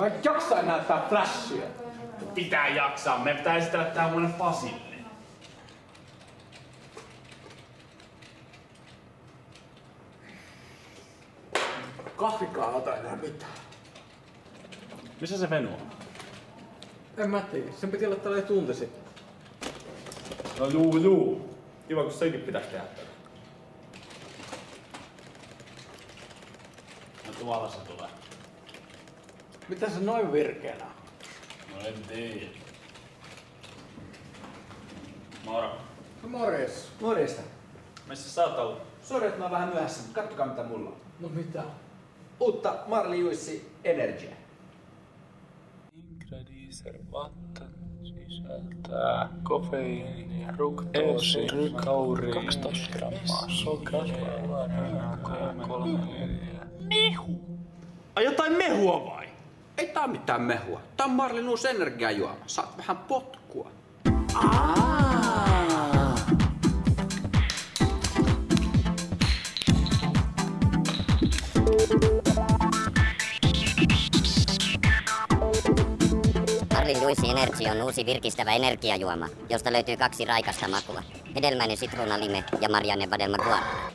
Mä en jaksa näyttää flashia. Pitää jaksaa, me pitää esitellä tää huomenna Pasille. Kahvikaan ota enää mitään. Missä se Venu on? En mä tiedä, sen piti olla tällainen tunti sitten. No juu. Kiva, kun senkin pitäis tehdä tätä. No tuolla se tulee. Mitä se noin virkeänä on? No en tiedä. Moro. No morjes. Morjesta. Missä sä oot ollut? Sori, että mä oon vähän myöhässä, mutta kattokaa mitä mulla on. No mitä? Uutta Marley Juissi Energia. Ingrediiser vatta sisältää kofeiinia, fruktoosia, kauriinia, 12 grammaa sokeria, 3 Mehu! Ai jotain mehua vai? Ei tää mitään mehua. Tää on Marleyn uusi energiajuoma. Saat vähän potkua. Marleyn Juicy Energy on uusi virkistävä energiajuoma, josta löytyy 2 raikasta makua. Hedelmäinen sitruunalime ja Marianne Vadelma Guarna.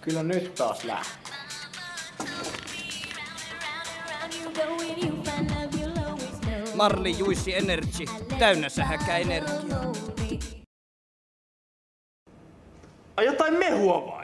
Kyllä nyt taas lähtee. Marley Juicy Energy, täynnä sähäkää energiaa. Ai jotain mehua vai?